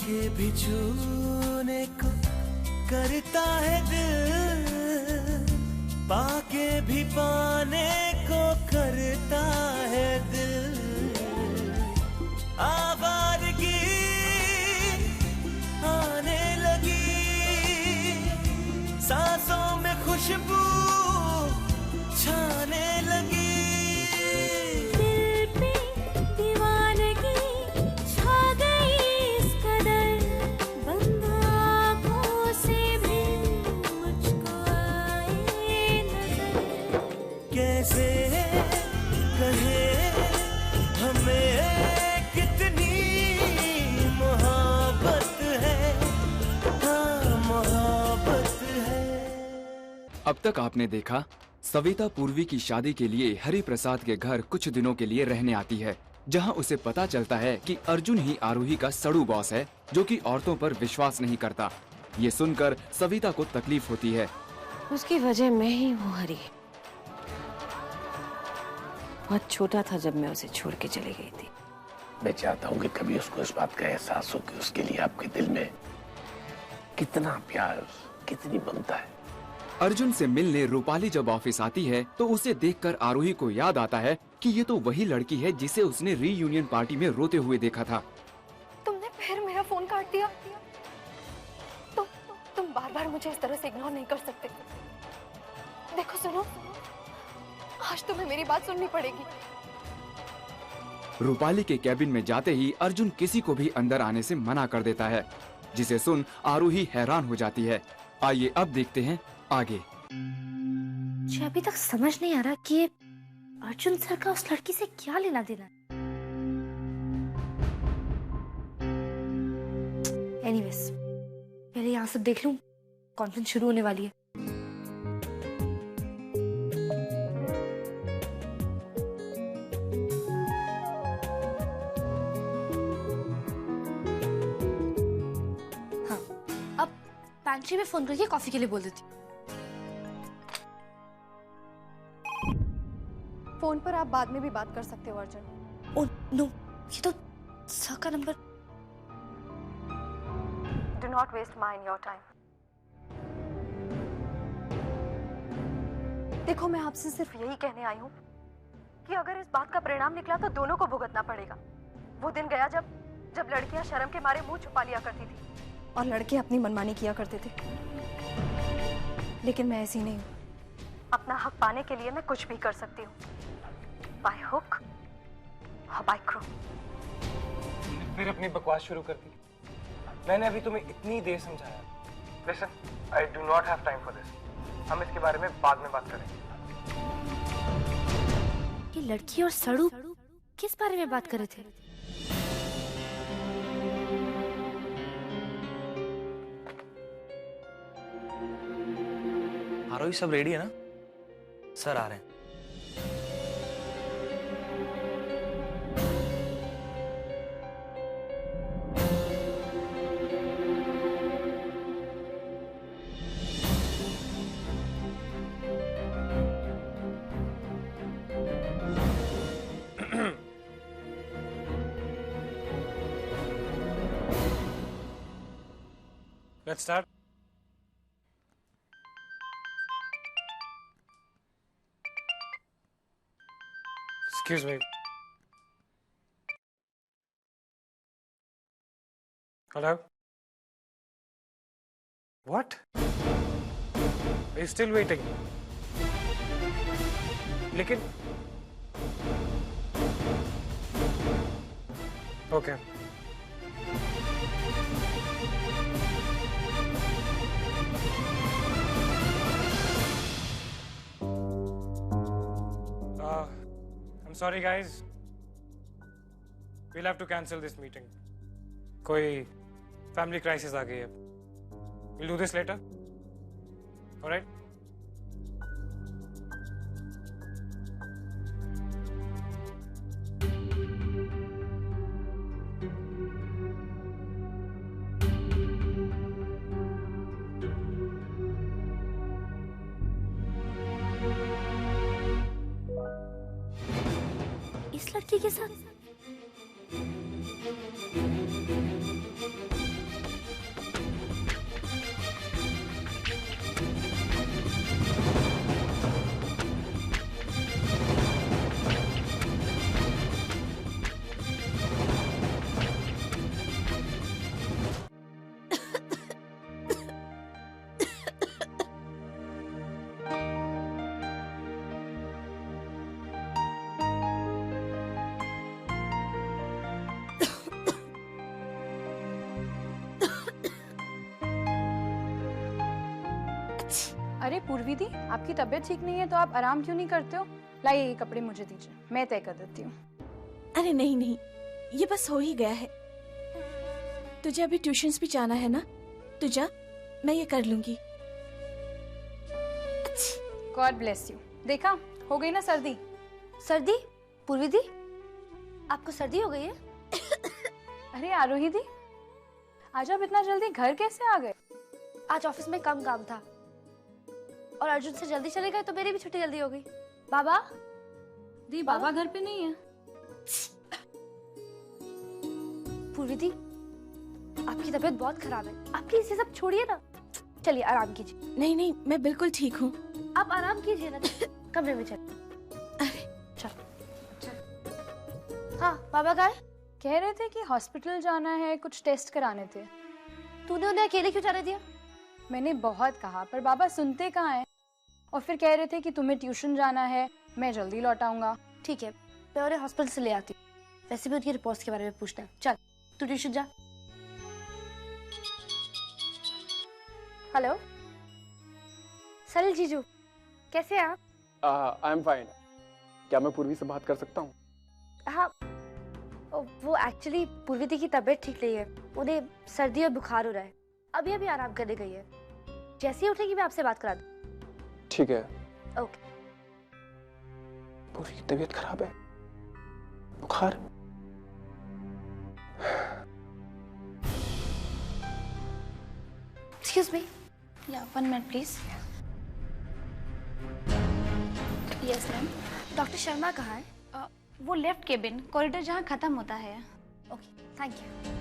के भी छूने को करता है दिल, पाके भी पाने को करता है दिल। आवारगी आने लगी, सांसों में खुशबू छाने लगी। कैसे कहे हमें कितनी मोहब्बत है, हाँ मोहब्बत है। अब तक आपने देखा, सविता पूर्वी की शादी के लिए हरि प्रसाद के घर कुछ दिनों के लिए रहने आती है, जहां उसे पता चलता है कि अर्जुन ही आरोही का सड़ू बॉस है, जो कि औरतों पर विश्वास नहीं करता। ये सुनकर सविता को तकलीफ होती है। उसकी वजह मैं ही हूँ हरि। बहुत छोटा था जब मैं उसे छोड़ के चली गई थी। मैं चाहता हूँ कि कभी उसको इस बात का एहसास हो कि उसके लिए आपके दिल में कितना प्यार, कितनी ममता है। अर्जुन से मिलने रूपाली जब ऑफिस आती है तो उसे देखकर आरोही को याद आता है कि ये तो वही लड़की है जिसे उसने रीयूनियन पार्टी में रोते हुए देखा था। तुमने फिर मेरा फोन काट दिया। तुम बार बार मुझे इस तरह से इग्नोर नहीं कर सकते। देखो सुनो, आज तुम्हें मेरी बात सुननी पड़ेगी। रूपाली के कैबिन में जाते ही अर्जुन किसी को भी अंदर आने से मना कर देता है, जिसे सुन आरोही हैरान हो जाती है। आइए अब देखते हैं आगे। मुझे अभी तक समझ नहीं आ रहा कि ये अर्जुन सर का उस लड़की से क्या लेना देना। एनीवेज, पहले यहाँ सब देख लूं, कॉन्फ्रेंस शुरू होने वाली है। पैंट्री में फोन करके कॉफी के लिए बोल देती हूँ। फोन पर आप बाद में भी बात कर सकते हो अर्जुन। ओह नो, ये तो सर का number. Do not waste my and your time. देखो, मैं आपसे सिर्फ यही कहने आई हूँ कि अगर इस बात का परिणाम निकला तो दोनों को भुगतना पड़ेगा। वो दिन गया जब लड़कियां शर्म के मारे मुंह छुपा लिया करती थी और लड़के अपनी मनमानी किया करते थे। लेकिन मैं ऐसी नहीं हूँ। अपना हक पाने के लिए मैं कुछ भी कर सकती हूँ, बाय हुक और बाय क्रूक। फिर अपनी बकवास शुरू कर दी। मैंने अभी तुम्हें इतनी देर समझाया। Listen, I do not have time for this. हम इसके बारे में बाद में बात करेंगे। ये लड़की और सड़ू किस बारे में बात कर रहे थे? आरोही, सब रेडी है ना? सर आ रहे हैं। Let's start. Excuse me. Hello? What? Are you still waiting? लेकिन Okay. I'm sorry guys. We'll have to cancel this meeting. कोई family crisis आ गई है. We'll do this later. All right? इस लड़की के साथ अरे पूर्वी दी, आपकी तबीयत ठीक नहीं है तो आप आराम क्यों नहीं करते हो? लाइए ये कपड़े मुझे दीजिए, मैं तय कर देती हूँ। अरे नहीं नहीं, ये बस हो ही गया है। तुझे अभी ट्यूशन्स भी जाना है ना, तू जा, मैं ये कर लूंगी। God bless you. देखा, हो गई ना सर्दी। सर्दी? पूर्वी दी, आपको सर्दी हो गई है? अरे आरोही दी, आज आप इतना जल्दी घर कैसे आ गए? आज ऑफिस में कम काम था और अर्जुन से जल्दी चले गए तो मेरी भी छुट्टी जल्दी हो गई। बाबा दी, बाबा घर पे नहीं है। पूर्वी दी, आपकी तबीयत बहुत खराब है, आप प्लीज ये सब छोड़िए ना। चलिए आराम कीजिए। नहीं नहीं, मैं बिल्कुल ठीक हूँ। आप आराम कीजिए ना, कमरे में चल। चल। हाँ बाबा कहाँ है? कह रहे थे कि हॉस्पिटल जाना है, कुछ टेस्ट कराने थे। तूने उन्हें अकेले क्यों जाने दिया? मैंने बहुत कहा पर बाबा सुनते कहाँ हैं। और फिर कह रहे थे कि तुम्हें ट्यूशन जाना है, मैं जल्दी लौट आऊंगा। ठीक है, मैं उन्हें हॉस्पिटल से ले आती हूँ। वैसे भी उनकी रिपोर्ट्स के बारे में पूछना है। चल तू ट्यूशन जा। हेलो सलिल जीजू, कैसे हैं आप? I am fine. क्या मैं पूर्वी से बात कर सकता हूँ? हाँ, वो एक्चुअली पूर्वी दी की तबीयत ठीक नहीं है, उन्हें सर्दी और बुखार हो रहा है, अभी अभी आराम करने गई है। जैसे ही उठेगी मैं आपसे बात करा दूँ। ठीक है। ओके। पूर्वी की तबीयत खराब है, बुखार। Excuse me. या 1 minute please. Yes ma'am. Doctor Sharma कहाँ है? वो लेफ्ट केबिन, कॉरिडोर जहाँ खत्म होता है। Okay, thank you.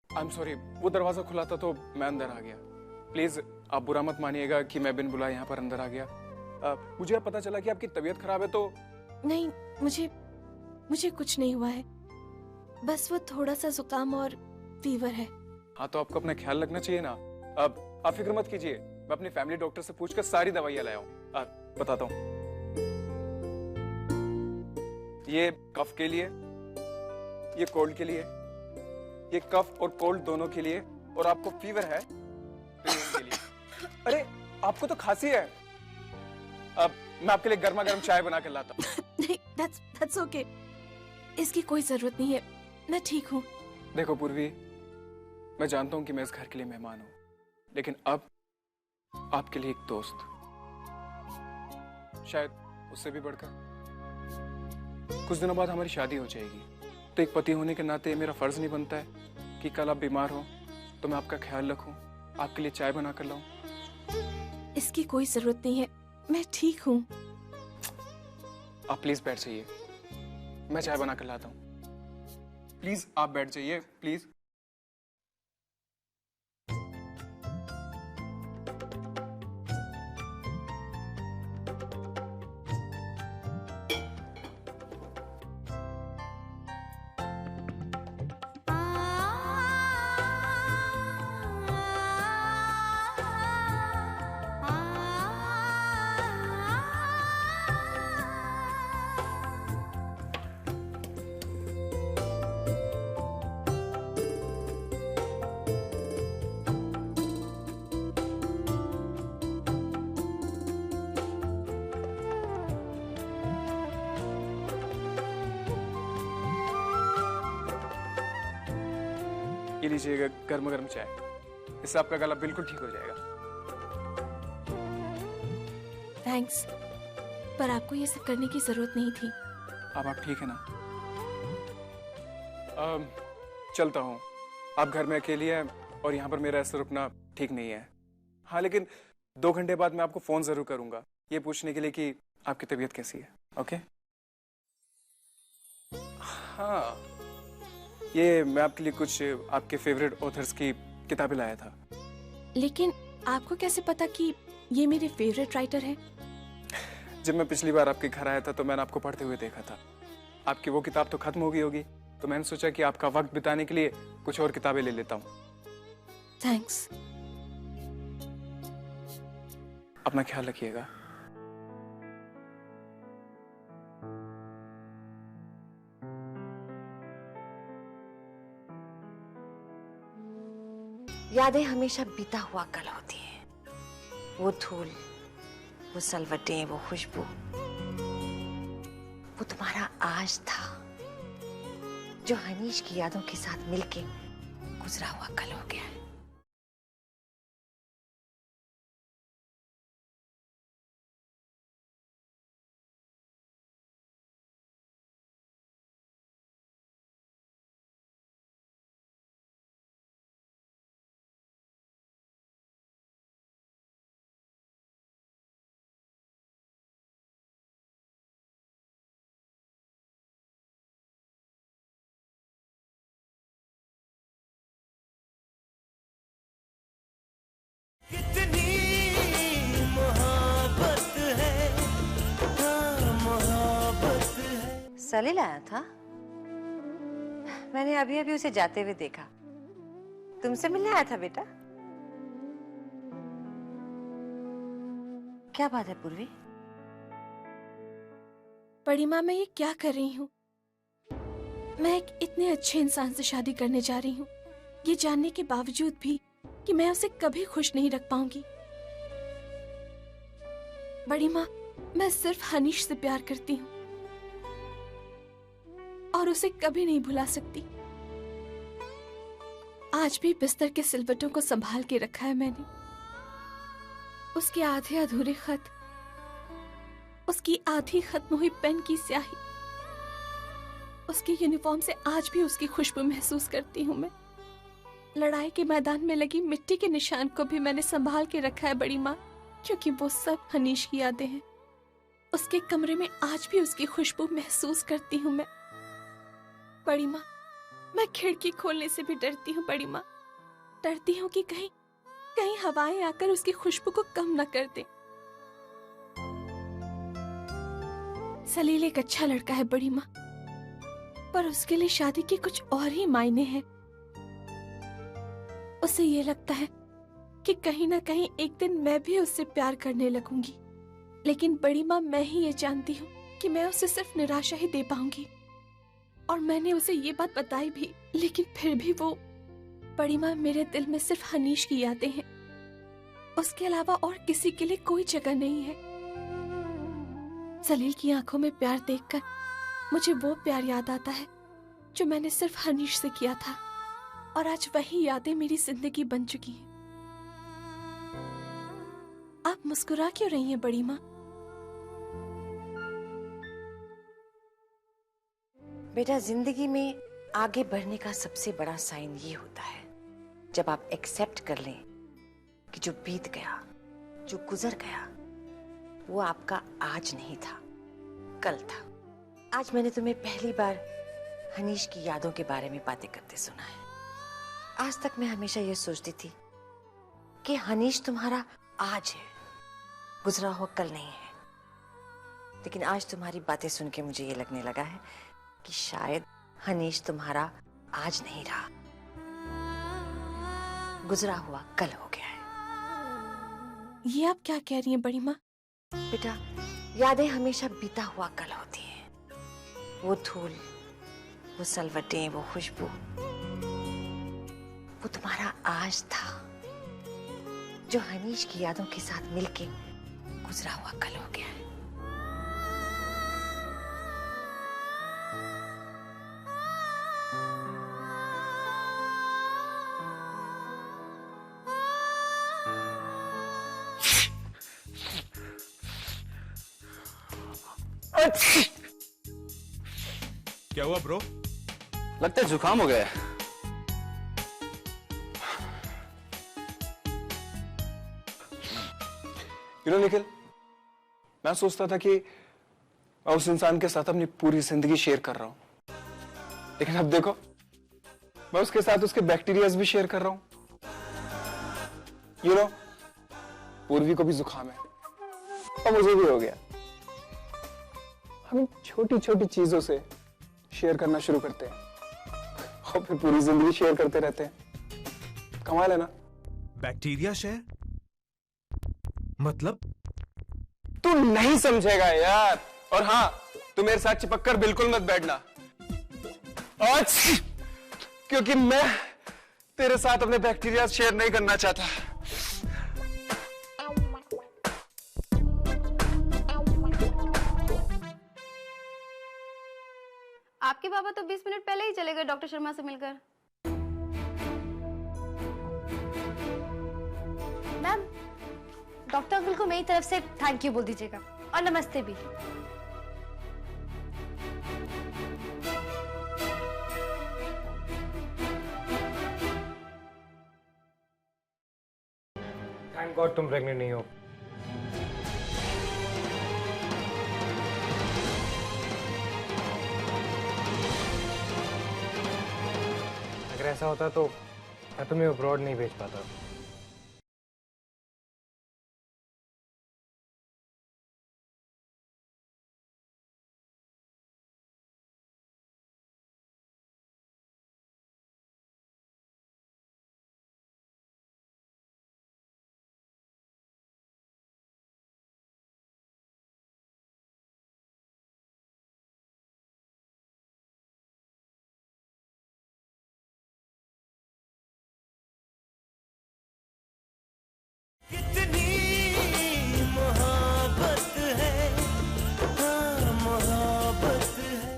I am sorry, वो दरवाजा खुला था तो मैं अंदर आ गया। प्लीज आप बुरा मत मानिएगा कि मैं बिन बुलाए यहाँ पर अंदर आ गया। मुझे अब पता चला कि आपकी तबीयत खराब है तो। नहीं, मुझे कुछ नहीं हुआ है, बस वो थोड़ा सा जुकाम और फीवर है। हाँ तो आपको अपना ख्याल रखना चाहिए ना। अब आप फिक्र मत कीजिए, मैं अपने फैमिली डॉक्टर से पूछकर सारी दवाइयाँ लाया हूँ। बताता हूँ। ये कफ के लिए, ये कोल्ड के लिए, ये कफ और कोल्ड दोनों के लिए, और आपको फीवर है तो ये इनके लिए। अरे आपको तो खांसी है, अब मैं आपके लिए गर्मा गर्म चाय बना कर लाता हूँ। नहीं, that's okay। इसकी कोई जरूरत नहीं है, मैं ठीक हूँ। देखो पूर्वी, मैं जानता हूँ कि मैं इस घर के लिए मेहमान हूँ, लेकिन अब आपके लिए एक दोस्त, शायद उससे भी बढ़कर। कुछ दिनों बाद हमारी शादी हो जाएगी, तो एक पति होने के नाते मेरा फर्ज नहीं बनता है कि कल आप बीमार हो तो मैं आपका ख्याल रखूं, आपके लिए चाय बना कर लाऊं। इसकी कोई जरूरत नहीं है, मैं ठीक हूँ। आप प्लीज बैठ जाइए, मैं चाय बना कर लाता हूँ। प्लीज आप बैठ जाइए, प्लीज। ये लीजिएगा गर्म गर्म चाय, इससे आपका गला बिल्कुल ठीक हो जाएगा। थैंक्स। पर आपको ये सब करने की जरूरत नहीं थी। अब आप ठीक है ना? चलता हूँ। आप घर में अकेली हैं और यहाँ पर मेरा ऐसा रुकना ठीक नहीं है। हाँ, लेकिन 2 घंटे बाद मैं आपको फोन जरूर करूंगा, ये पूछने के लिए कि आपकी तबीयत कैसी है। ओके? हाँ, ये मैं आपके लिए कुछ आपके फेवरेट ऑथर्स की किताबें लाया था। लेकिन आपको कैसे पता कि ये मेरे फेवरेट राइटर हैं? जब मैं पिछली बार आपके घर आया था तो मैंने आपको पढ़ते हुए देखा था। आपकी वो किताब तो खत्म हो गई होगी, तो मैंने सोचा कि आपका वक्त बिताने के लिए कुछ और किताबें ले लेता हूँ। थैंक्स। अपना ख्याल रखिएगा। यादें हमेशा बीता हुआ कल होती हैं। वो धूल, वो सलवटें, वो खुशबू, वो तुम्हारा आज था जो हनीश की यादों के साथ मिलके गुजरा हुआ कल हो गया है। कितनी मोहब्बत है, हाँ मोहब्बत है। सलील आया था? मैंने अभी अभी उसे जाते हुए देखा। तुमसे मिलने आया था बेटा? क्या बात है पूर्वी? बड़ी माँ, मैं ये क्या कर रही हूँ? मैं एक इतने अच्छे इंसान से शादी करने जा रही हूँ, ये जानने के बावजूद भी कि मैं उसे कभी खुश नहीं रख पाऊंगी। बड़ी माँ, मैं सिर्फ हनीश से प्यार करती हूँ और उसे कभी नहीं भुला सकती। आज भी बिस्तर के सिलवटों को संभाल के रखा है मैंने। उसके आधे अधूरे खत, उसकी आधी खत्म हुई पेन की स्याही, उसकी यूनिफॉर्म से आज भी उसकी खुशबू महसूस करती हूँ मैं। लड़ाई के मैदान में लगी मिट्टी के निशान को भी मैंने संभाल के रखा है बड़ी माँ, क्योंकि वो सब हनीश की यादें हैं। उसके कमरे में आज भी उसकी खुशबू महसूस करती हूँ मैं। बड़ी माँ, मैं खिड़की खोलने से भी डरती हूँ बड़ी माँ। डरती हूँ कि कहीं कहीं हवाएं आकर उसकी खुशबू को कम न कर दे। सलील एक अच्छा लड़का है बड़ी माँ, पर उसके लिए शादी के कुछ और ही मायने हैं। उसे ये लगता है कि कहीं ना कहीं एक दिन मैं भी उससे प्यार करने लगूंगी, लेकिन बड़ी माँ, मैं ही ये जानती हूँ कि मैं उसे सिर्फ निराशा ही दे पाऊंगी। और मैंने उसे ये बात बताई भी, लेकिन फिर भी वो, बड़ी माँ, मेरे दिल में सिर्फ हनीश की यादें हैं। उसके अलावा और किसी के लिए कोई जगह नहीं है। सलील की आंखों में प्यार देखकर मुझे वो प्यार याद आता है जो मैंने सिर्फ हनीश से किया था, और आज वही यादें मेरी जिंदगी बन चुकी हैं। आप मुस्कुरा क्यों रही हैं बड़ी माँ? बेटा, जिंदगी में आगे बढ़ने का सबसे बड़ा साइन ये होता है जब आप एक्सेप्ट कर लें कि जो बीत गया, जो गुजर गया, वो आपका आज नहीं था, कल था। आज मैंने तुम्हें पहली बार हनीश की यादों के बारे में बातें करते सुना है। आज तक मैं हमेशा ये सोचती थी कि हनीश तुम्हारा आज है, गुजरा हुआ कल नहीं है। लेकिन आज तुम्हारी बातें सुन के मुझे ये लगने लगा है कि शायद हनीश तुम्हारा आज नहीं रहा, गुजरा हुआ कल हो गया है। ये आप क्या कह रही हैं बड़ी माँ? बेटा, यादें हमेशा बीता हुआ कल होती हैं। वो धूल, वो सलवटें, वो खुशबू, वो तुम्हारा आज था जो हनीश की यादों के साथ मिलके गुजरा हुआ कल हो गया है। क्या हुआ ब्रो? लगता है जुकाम हो गया है। निखिल, मैं सोचता था कि मैं उस इंसान के साथ अपनी पूरी जिंदगी शेयर कर रहा हूं, लेकिन अब देखो मैं उसके साथ उसके बैक्टीरियाज भी शेयर कर रहा हूं। पूर्वी को भी जुकाम है और मुझे भी हो गया। हम छोटी छोटी चीजों से शेयर करना शुरू करते हैं और फिर पूरी जिंदगी शेयर करते रहते हैं। कमाल है ना? बैक्टीरिया शेयर मतलब? तू नहीं समझेगा यार। और हाँ, तू मेरे साथ चिपक कर बिल्कुल मत बैठना आज, क्योंकि मैं तेरे साथ अपने बैक्टीरिया शेयर नहीं करना चाहता। आपके बाबा तो 20 मिनट पहले ही चले गए डॉक्टर शर्मा से मिलकर। मैम, डॉक्टर अंकल को मेरी तरफ से थैंक यू बोल दीजिएगा और नमस्ते भी। थैंक गॉड तुम प्रेग्नेंट नहीं हो। अगर ऐसा होता तो मैं तुम्हें अब्रॉड नहीं भेज पाता। कितनी मोहब्बत है, हाँ मोहब्बत है।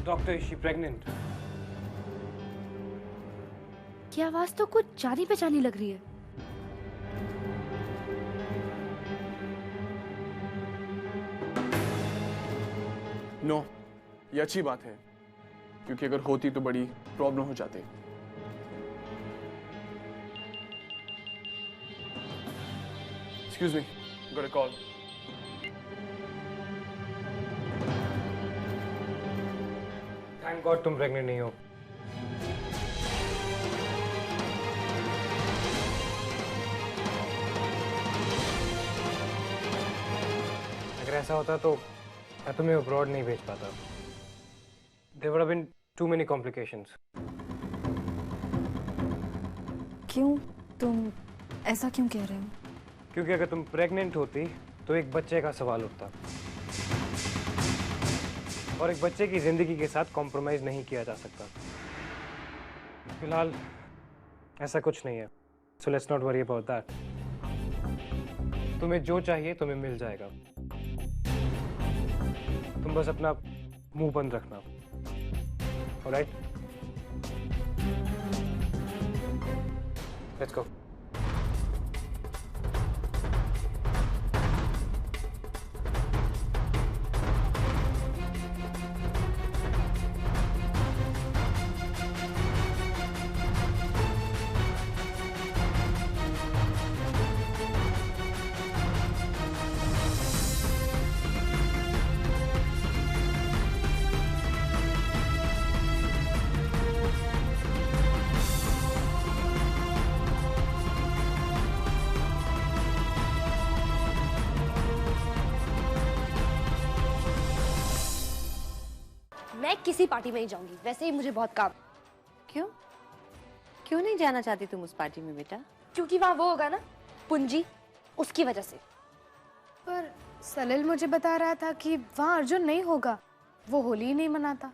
Doctor, is she pregnant? की आवाज तो कुछ जानी पहचानी लग रही है। नो, ये अच्छी बात है, क्योंकि अगर होती तो बड़ी प्रॉब्लम हो जाती। Excuse me, got a call. Thank God तुम प्रेग्नेंट नहीं हो। अगर ऐसा होता तो मैं तुम्हें अब्रॉड नहीं भेज पाता। There would have been too many complications. क्यों? तुम ऐसा क्यों कह रहे हो? क्योंकि अगर तुम प्रेग्नेंट होती तो एक बच्चे का सवाल उठता, और एक बच्चे की जिंदगी के साथ कॉम्प्रोमाइज नहीं किया जा सकता। फिलहाल ऐसा कुछ नहीं है, so let's not worry about that. तुम्हें जो चाहिए तुम्हें मिल जाएगा, तुम बस अपना मुंह बंद रखना। Alright? Let's go. मैं किसी पार्टी में नहीं जाऊंगी, वैसे ही मुझे बहुत काम। क्यों? क्यों नहीं जाना चाहती तुम उस पार्टी में बेटा? क्योंकि वहाँ वो होगा ना, पुंजी, उसकी वजह से। पर सलिल मुझे बता रहा था कि वहाँ अर्जुन नहीं होगा, वो होली ही नहीं मनाता।